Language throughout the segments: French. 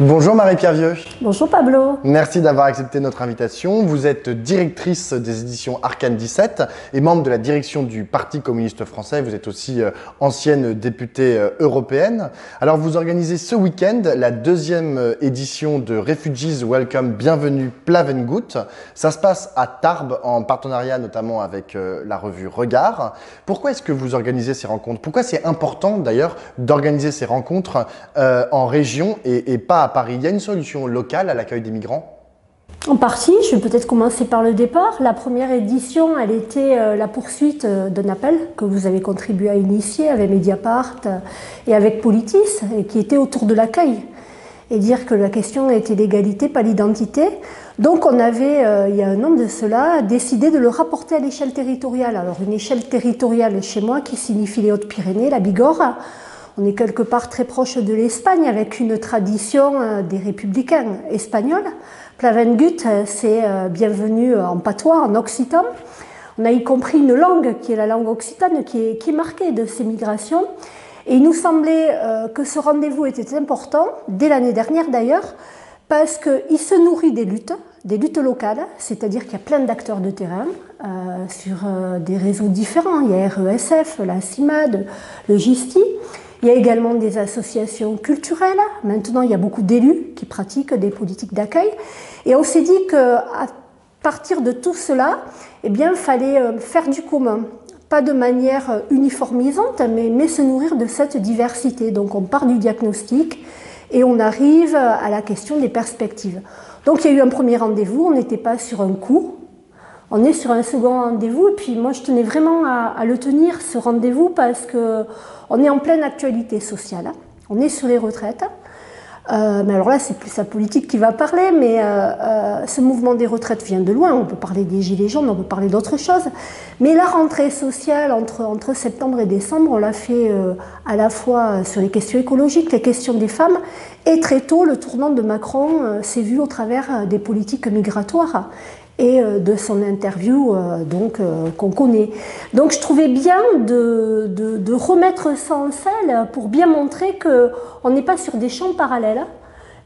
Bonjour Marie-Pierre Vieux. Bonjour Pablo. Merci d'avoir accepté notre invitation. Vous êtes directrice des éditions Arcane 17 et membre de la direction du Parti communiste français. Vous êtes aussi ancienne députée européenne. Alors vous organisez ce week-end la deuxième édition de Refugees Welcome Bienvenue Plavengout. Ça se passe à Tarbes en partenariat notamment avec la revue Regard. Pourquoi est-ce que vous organisez ces rencontres? Pourquoi c'est important d'ailleurs d'organiser ces rencontres en région et pas à Paris? Il y a une solution locale à l'accueil des migrants? En partie, je vais peut-être commencer par le départ. La première édition, elle était la poursuite d'un appel que vous avez contribué à initier avec Mediapart et avec Politis, et qui était autour de l'accueil. Et dire que la question était l'égalité, pas l'identité. Donc on avait, il y a un an de cela, décidé de le rapporter à l'échelle territoriale. Alors une échelle territoriale chez moi qui signifie les Hautes-Pyrénées, la Bigorre. On est quelque part très proche de l'Espagne avec une tradition des républicains espagnols. Plavengut, c'est bienvenue en patois, en occitan. On a y compris une langue qui est la langue occitane, qui est marquée de ces migrations. Et il nous semblait que ce rendez-vous était important, dès l'année dernière d'ailleurs, parce qu'il se nourrit des luttes locales, c'est-à-dire qu'il y a plein d'acteurs de terrain sur des réseaux différents. Il y a RESF, la CIMAD, le GISTI. Il y a également des associations culturelles. Maintenant, il y a beaucoup d'élus qui pratiquent des politiques d'accueil. Et on s'est dit qu'à partir de tout cela, eh bien, il fallait faire du commun. Pas de manière uniformisante, mais se nourrir de cette diversité. Donc on part du diagnostic et on arrive à la question des perspectives. Donc il y a eu un premier rendez-vous, on n'était pas sur un coup. On est sur un second rendez-vous et puis moi je tenais vraiment à le tenir, ce rendez-vous, parce qu'on est en pleine actualité sociale. On est sur les retraites. Mais alors là, c'est plus la politique qui va parler, mais ce mouvement des retraites vient de loin. On peut parler des gilets jaunes, on peut parler d'autres choses. Mais la rentrée sociale entre septembre et décembre, on l'a fait à la fois sur les questions écologiques, les questions des femmes, et très tôt, le tournant de Macron s'est vu au travers des politiques migratoires et de son interview qu'on connaît. Donc je trouvais bien de remettre ça en selle pour bien montrer qu'on n'est pas sur des champs parallèles,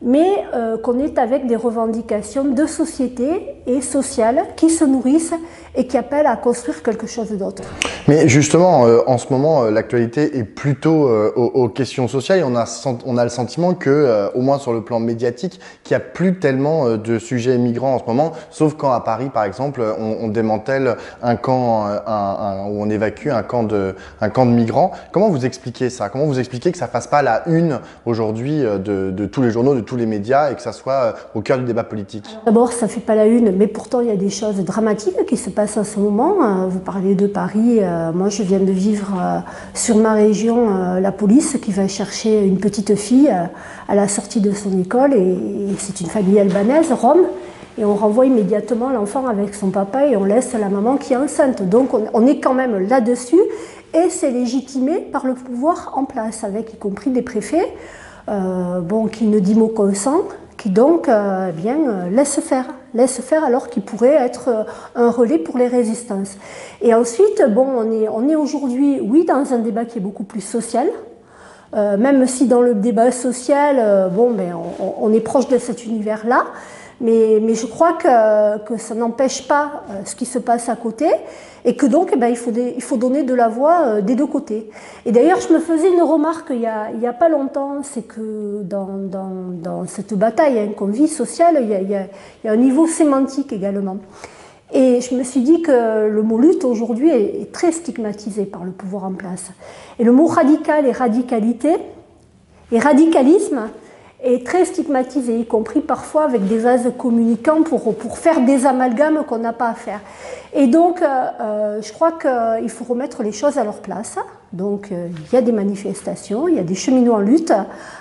mais qu'on est avec des revendications de société et sociales qui se nourrissent et qui appellent à construire quelque chose d'autre. Mais justement, en ce moment, l'actualité est plutôt aux questions sociales et on a le sentiment que, au moins sur le plan médiatique, qu'il n'y a plus tellement de sujets migrants en ce moment, sauf quand à Paris, par exemple, on démantèle un camp, où on évacue un camp de migrants. Comment vous expliquez ça? Comment vous expliquez que ça fasse pas la une aujourd'hui de tous les journaux, de tous les médias et que ça soit au cœur du débat politique? D'abord, ça fait pas la une, mais pourtant il y a des choses dramatiques qui se passent en ce moment. Vous parlez de Paris. Moi, je viens de vivre sur ma région la police qui va chercher une petite fille à la sortie de son école. Et c'est une famille albanaise, Rome. Et on renvoie immédiatement l'enfant avec son papa et on laisse la maman qui est enceinte. Donc on est quand même là-dessus et c'est légitimé par le pouvoir en place, avec y compris des préfets qui ne dit mot consent, qui donc laisse faire alors qu'il pourrait être un relais pour les résistances. Et ensuite, on est aujourd'hui, oui, dans un débat qui est beaucoup plus social, même si dans le débat social, on est proche de cet univers-là, mais je crois que ça n'empêche pas ce qui se passe à côté et que donc il faut donner de la voix des deux côtés. Et d'ailleurs, je me faisais une remarque il y a pas longtemps, c'est que dans cette bataille qu'on vit sociale, il y a un niveau sémantique également. Et je me suis dit que le mot lutte aujourd'hui est très stigmatisé par le pouvoir en place. Et le mot radical et radicalité et radicalisme est très stigmatisé, y compris parfois avec des vases communicants pour faire des amalgames qu'on n'a pas à faire. Et donc, je crois qu'il faut remettre les choses à leur place. Donc, il y a des manifestations, il y a des cheminots en lutte.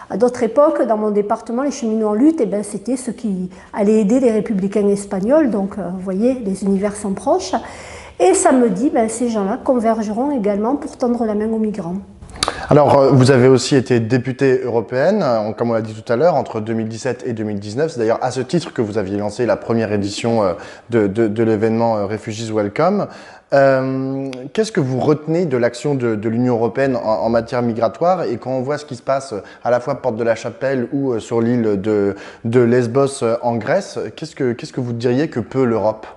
À d'autres époques, dans mon département, les cheminots en lutte, c'était ceux qui allaient aider les républicains espagnols. Donc, vous voyez, les univers sont proches. Et samedi, ces gens-là convergeront également pour tendre la main aux migrants. Alors, vous avez aussi été députée européenne, comme on l'a dit tout à l'heure, entre 2017 et 2019. C'est d'ailleurs à ce titre que vous aviez lancé la première édition de l'événement Refugees Welcome. Qu'est-ce que vous retenez de l'action de l'Union européenne en matière migratoire, et quand on voit ce qui se passe à la fois Porte de la Chapelle ou sur l'île de Lesbos en Grèce, qu'est-ce que vous diriez que peut l'Europe ?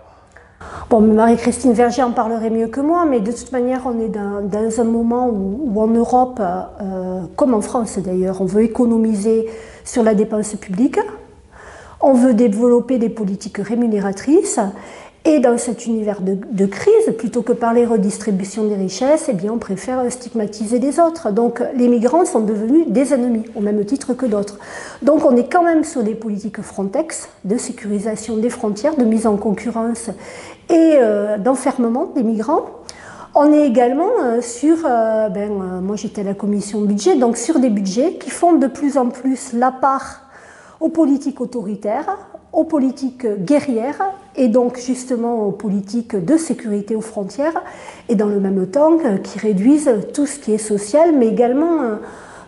Bon, Marie-Christine Vergier en parlerait mieux que moi, mais de toute manière, on est dans un moment où en Europe, comme en France d'ailleurs, on veut économiser sur la dépense publique, on veut développer des politiques rémunératrices, et dans cet univers de crise, plutôt que parler redistribution des richesses, eh bien, on préfère stigmatiser les autres. Donc les migrants sont devenus des ennemis, au même titre que d'autres. Donc on est quand même sur des politiques Frontex, de sécurisation des frontières, de mise en concurrence et d'enfermement des migrants. On est également sur, moi j'étais à la commission budget, donc sur des budgets qui font de plus en plus la part aux politiques autoritaires, aux politiques guerrières et donc justement aux politiques de sécurité aux frontières, et dans le même temps qui réduisent tout ce qui est social, mais également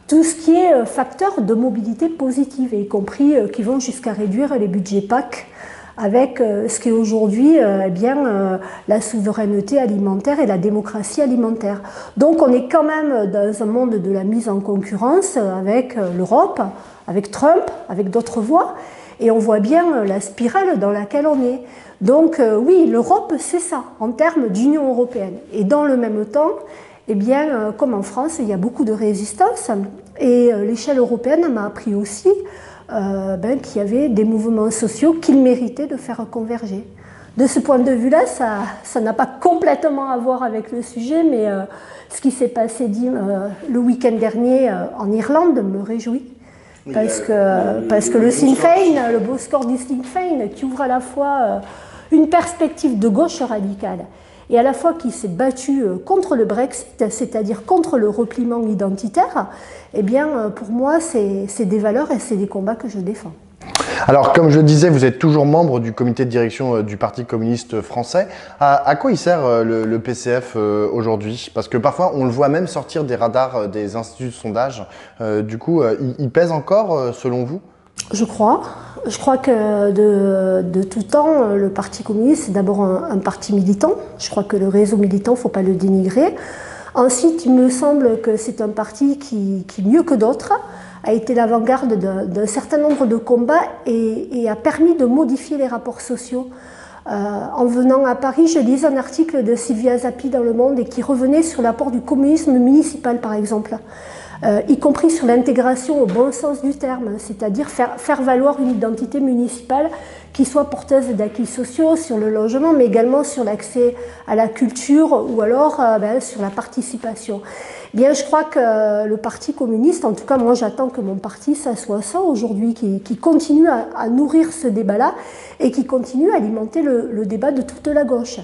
tout ce qui est facteur de mobilité positive, y compris qui vont jusqu'à réduire les budgets PAC avec ce qui est aujourd'hui la souveraineté alimentaire et la démocratie alimentaire. Donc on est quand même dans un monde de la mise en concurrence avec l'Europe, avec Trump, avec d'autres voix, et on voit bien la spirale dans laquelle on est. Donc oui, l'Europe c'est ça, en termes d'Union européenne. Et dans le même temps, eh bien, comme en France, il y a beaucoup de résistance, et l'échelle européenne m'a appris aussi qu'il y avait des mouvements sociaux qu'il méritait de faire converger. De ce point de vue-là, ça n'a pas complètement à voir avec le sujet, mais ce qui s'est passé le week-end dernier en Irlande me réjouit. Parce que le Sinn Féin, le beau score du Sinn Féin, qui ouvre à la fois une perspective de gauche radicale et à la fois qui s'est battu contre le Brexit, c'est-à-dire contre le repliement identitaire, eh bien pour moi c'est des valeurs et c'est des combats que je défends. Alors, comme je le disais, vous êtes toujours membre du comité de direction du Parti communiste français. À quoi il sert le PCF aujourd'hui? Parce que parfois, on le voit même sortir des radars des instituts de sondage. Du coup, il pèse encore, selon vous? Je crois que de tout temps, le Parti communiste, c'est d'abord un parti militant. Je crois que le réseau militant, il ne faut pas le dénigrer. Ensuite, il me semble que c'est un parti qui mieux que d'autres, a été l'avant-garde d'un certain nombre de combats et a permis de modifier les rapports sociaux. En venant à Paris, je lisais un article de Sylvia Zappi dans Le Monde et qui revenait sur l'apport du communisme municipal, par exemple, y compris sur l'intégration au bon sens du terme, c'est-à-dire faire valoir une identité municipale qui soit porteuse d'acquis sociaux sur le logement, mais également sur l'accès à la culture ou alors sur la participation. Bien, je crois que le Parti communiste, en tout cas moi j'attends que mon parti, ça soit ça aujourd'hui, qui continue à nourrir ce débat-là et qui continue à alimenter le débat de toute la gauche.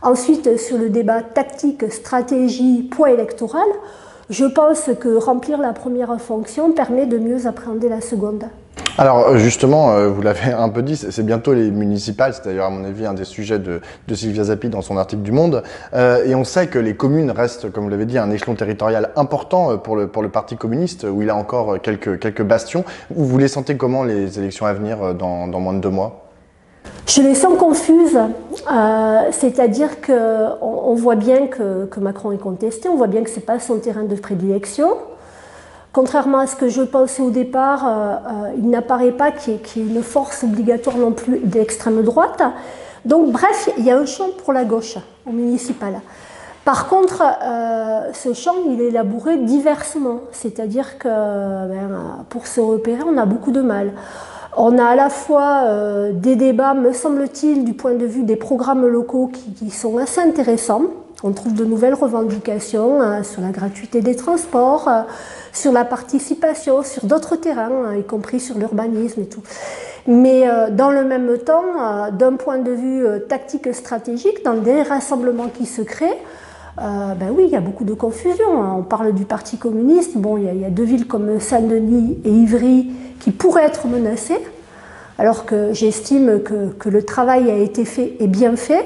Ensuite, sur le débat tactique, stratégie, poids électoral, je pense que remplir la première fonction permet de mieux appréhender la seconde. Alors justement, vous l'avez un peu dit, c'est bientôt les municipales, c'est d'ailleurs à mon avis un des sujets de Sylvia Zappi dans son article du Monde, et on sait que les communes restent, comme vous l'avez dit, un échelon territorial important pour le Parti communiste, où il a encore quelques bastions. Vous les sentez comment les élections à venir dans moins de 2 mois? Je les sens confuses, c'est-à-dire qu'on voit bien que Macron est contesté, on voit bien que ce n'est pas son terrain de prédilection. Contrairement à ce que je pensais au départ, il n'apparaît pas qu'il y ait une force obligatoire non plus d'extrême droite. Donc bref, il y a un champ pour la gauche au municipal. Par contre, ce champ, il est élaboré diversement, c'est-à-dire que pour se repérer, on a beaucoup de mal. On a à la fois des débats, me semble-t-il, du point de vue des programmes locaux qui sont assez intéressants. On trouve de nouvelles revendications sur la gratuité des transports, sur la participation, sur d'autres terrains, y compris sur l'urbanisme et tout. Mais dans le même temps, d'un point de vue tactique stratégique, dans les rassemblements qui se créent, oui, il y a beaucoup de confusion. On parle du Parti communiste. Bon, il y a 2 villes comme Saint-Denis et Ivry qui pourraient être menacées, alors que j'estime que le travail a été fait et bien fait.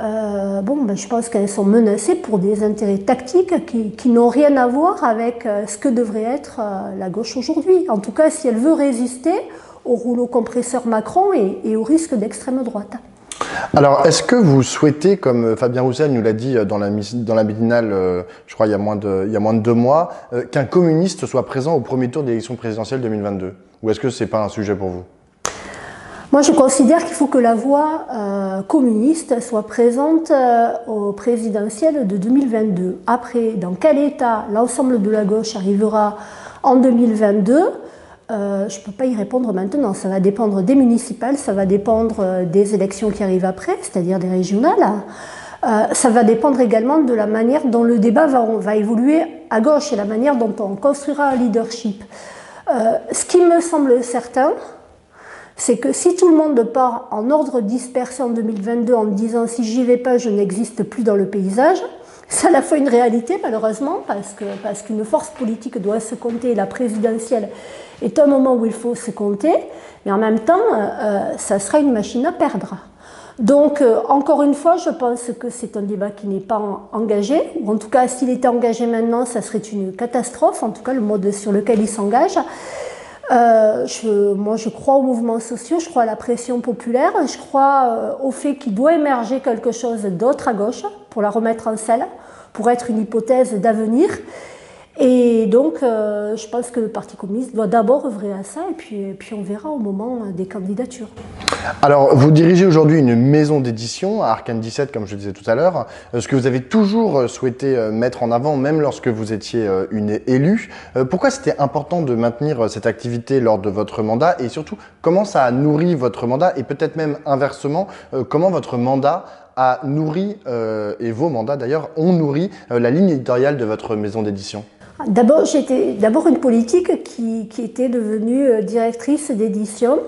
je pense qu'elles sont menacées pour des intérêts tactiques qui n'ont rien à voir avec ce que devrait être la gauche aujourd'hui. En tout cas, si elle veut résister au rouleau compresseur Macron et au risque d'extrême droite. Alors, est-ce que vous souhaitez, comme Fabien Roussel nous l'a dit dans la matinale, je crois il y a moins de 2 mois, qu'un communiste soit présent au premier tour de l'élection présidentielle 2022? Ou est-ce que c'est pas un sujet pour vous? Moi, je considère qu'il faut que la voix communiste soit présente au présidentiel de 2022. Après, dans quel état l'ensemble de la gauche arrivera en 2022, je ne peux pas y répondre maintenant. Ça va dépendre des municipales, ça va dépendre des élections qui arrivent après, c'est-à-dire des régionales. Ça va dépendre également de la manière dont le débat va évoluer à gauche et la manière dont on construira un leadership. Ce qui me semble certain, c'est que si tout le monde part en ordre dispersé en 2022 en disant « si j'y vais pas, je n'existe plus dans le paysage », c'est à la fois une réalité malheureusement parce qu'une force politique doit se compter, la présidentielle est un moment où il faut se compter, mais en même temps, ça sera une machine à perdre. Donc, encore une fois, je pense que c'est un débat qui n'est pas engagé, ou en tout cas, s'il était engagé maintenant, ça serait une catastrophe, en tout cas le mode sur lequel il s'engage. Moi, je crois aux mouvements sociaux, je crois à la pression populaire, je crois au fait qu'il doit émerger quelque chose d'autre à gauche pour la remettre en selle, pour être une hypothèse d'avenir. Et donc, je pense que le Parti communiste doit d'abord œuvrer à ça, et puis on verra au moment des candidatures. Alors, vous dirigez aujourd'hui une maison d'édition à Arcane 17, comme je le disais tout à l'heure, ce que vous avez toujours souhaité mettre en avant, même lorsque vous étiez une élue. Pourquoi c'était important de maintenir cette activité lors de votre mandat, et surtout, comment ça a nourri votre mandat, et peut-être même inversement, comment votre mandat a nourri, et vos mandats d'ailleurs, ont nourri la ligne éditoriale de votre maison d'édition? D'abord, j'étais une politique qui était devenue directrice d'édition.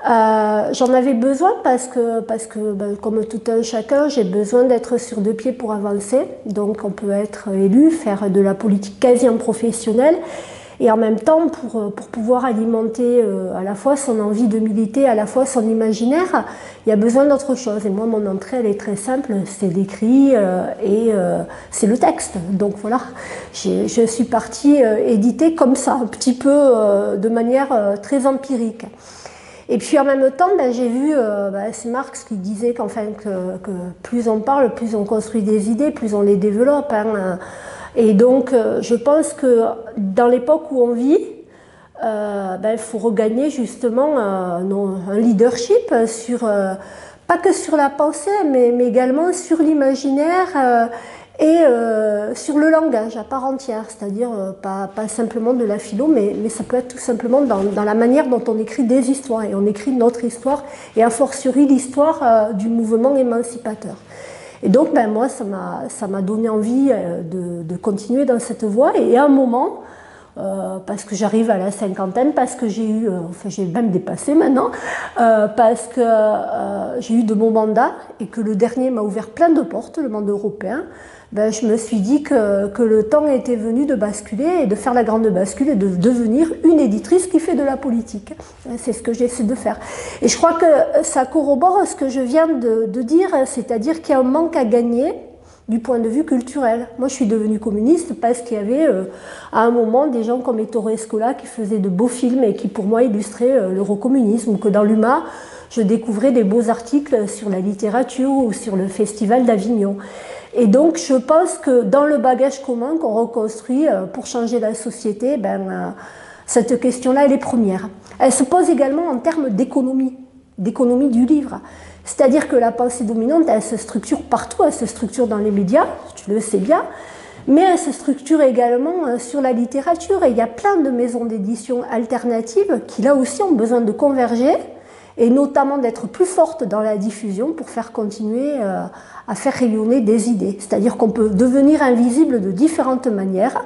J'en avais besoin parce que comme tout un chacun, j'ai besoin d'être sur 2 pieds pour avancer. Donc on peut être élu, faire de la politique quasi en professionnel, et en même temps pour pouvoir alimenter à la fois son envie de militer, à la fois son imaginaire, il y a besoin d'autre chose. Et moi, mon entrée, elle est très simple, c'est l'écrit et c'est le texte. Donc voilà, je suis partie éditer comme ça, un petit peu de manière très empirique. Et puis en même temps, j'ai vu, c'est Marx qui disait que plus on parle, plus on construit des idées, plus on les développe. Et donc je pense que dans l'époque où on vit, il faut regagner justement un leadership sur, pas que sur la pensée, mais également sur l'imaginaire et sur le langage à part entière, c'est-à-dire pas simplement de la philo, mais ça peut être tout simplement dans la manière dont on écrit des histoires, et on écrit notre histoire, et a fortiori l'histoire du mouvement émancipateur. Et donc moi, ça m'a donné envie de continuer dans cette voie, et à un moment, parce que j'arrive à la cinquantaine, parce que j'ai même dépassé maintenant, parce que j'ai eu de bons mandats, et que le dernier m'a ouvert plein de portes, le mandat européen. Je me suis dit que le temps était venu de basculer et de faire la grande bascule et de devenir une éditrice qui fait de la politique. C'est ce que j'essaie de faire. Et je crois que ça corrobore ce que je viens de dire, c'est-à-dire qu'il y a un manque à gagner du point de vue culturel. Moi, je suis devenue communiste parce qu'il y avait à un moment des gens comme Ettore Scola qui faisaient de beaux films et qui, pour moi, illustraient l'eurocommunisme, ou que dans l'UMA, je découvrais des beaux articles sur la littérature ou sur le Festival d'Avignon. Et donc, je pense que dans le bagage commun qu'on reconstruit pour changer la société, cette question-là, elle est première. Elle se pose également en termes d'économie du livre. C'est-à-dire que la pensée dominante, elle se structure partout, elle se structure dans les médias, tu le sais bien, mais elle se structure également sur la littérature. Et il y a plein de maisons d'édition alternatives qui, là aussi, ont besoin de converger, et notamment d'être plus fortes dans la diffusion pour faire continuer à faire rayonner des idées. C'est-à-dire qu'on peut devenir invisible de différentes manières,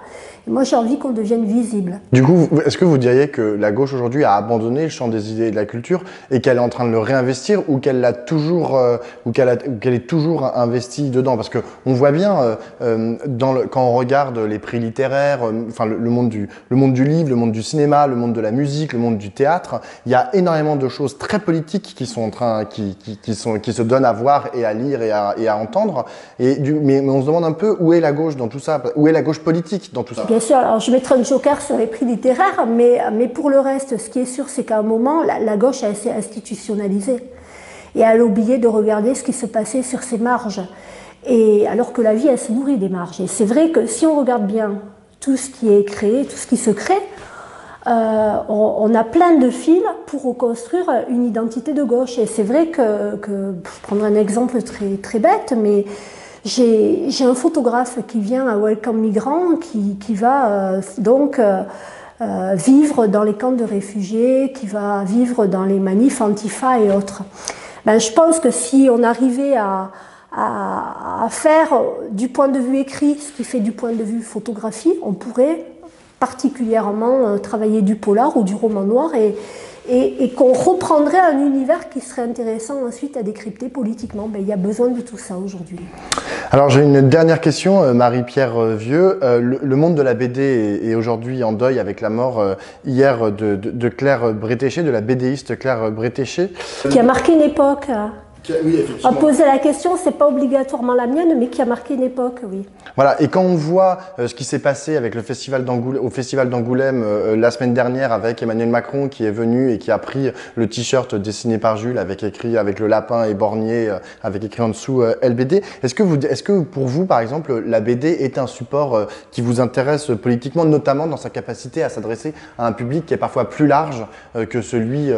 Et moi, j'ai envie qu'on devienne visible. Du coup, est-ce que vous diriez que la gauche aujourd'hui a abandonné le champ des idées et de la culture et qu'elle est en train de le réinvestir ou qu'elle l'a toujours, ou qu'elle est toujours investie dedans? Parce que on voit bien quand on regarde les prix littéraires, enfin le monde du livre, le monde du cinéma, le monde de la musique, le monde du théâtre, il y a énormément de choses très politiques qui sont en train, qui se donnent à voir et à lire et à entendre. Mais on se demande un peu où est la gauche dans tout ça, où est la gauche politique dans tout ça. Bien sûr, alors je mettrai un joker sur les prix littéraires, mais pour le reste, ce qui est sûr, c'est qu'à un moment, la gauche s'est institutionnalisée. Et elle a oublié de regarder ce qui se passait sur ses marges. Et alors que la vie, elle se nourrit des marges. Et c'est vrai que si on regarde bien tout ce qui est créé, tout ce qui se crée, on a plein de fils pour reconstruire une identité de gauche. Et c'est vrai que pour prendre un exemple très, très bête, mais j'ai un photographe qui vient à Welcome Migrants, qui va vivre dans les camps de réfugiés, qui va vivre dans les manifs Antifa et autres. Ben, je pense que si on arrivait à faire du point de vue écrit ce qui fait du point de vue photographie, on pourrait particulièrement travailler du polar ou du roman noir et qu'on reprendrait un univers qui serait intéressant ensuite à décrypter politiquement. Ben, il y a besoin de tout ça aujourd'hui. Alors j'ai une dernière question, Marie-Pierre Vieux. Le monde de la BD est aujourd'hui en deuil avec la mort hier de Claire Bretéché, de la BDiste Claire Bretéché. Qui a marqué une époque. Oui, effectivement. À poser la question, c'est pas obligatoirement la mienne, mais qui a marqué une époque, oui. Voilà, et quand on voit ce qui s'est passé avec le festival au Festival d'Angoulême la semaine dernière avec Emmanuel Macron qui est venu et qui a pris le t-shirt dessiné par Jules avec le lapin éborgné, avec écrit en dessous LBD, est-ce que pour vous, par exemple, la BD est un support qui vous intéresse politiquement, notamment dans sa capacité à s'adresser à un public qui est parfois plus large que celui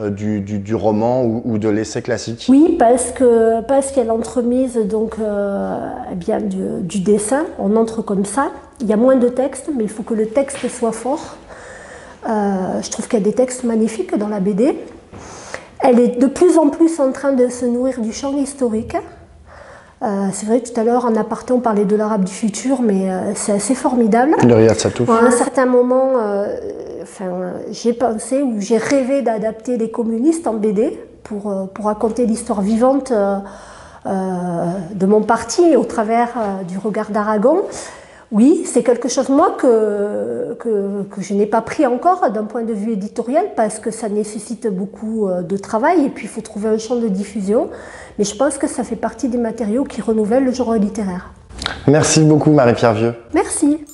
du roman ou de l'essai classique? Oui, parce qu'il y a l'entremise donc eh bien du dessin, on entre comme ça. Il y a moins de texte, mais il faut que le texte soit fort. Je trouve qu'il y a des textes magnifiques dans la BD. Elle est de plus en plus en train de se nourrir du champ historique. C'est vrai, tout à l'heure, en aparté, on parlait de l'arabe du futur, mais c'est assez formidable. De Riyad Satouf. À un certain moment, j'ai pensé ou j'ai rêvé d'adapter les communistes en BD pour raconter l'histoire vivante de mon parti au travers du regard d'Aragon. Oui, c'est quelque chose, moi, que je n'ai pas pris encore d'un point de vue éditorial parce que ça nécessite beaucoup de travail et puis il faut trouver un champ de diffusion. Mais je pense que ça fait partie des matériaux qui renouvellent le genre littéraire. Merci beaucoup Marie-Pierre Vieux. Merci.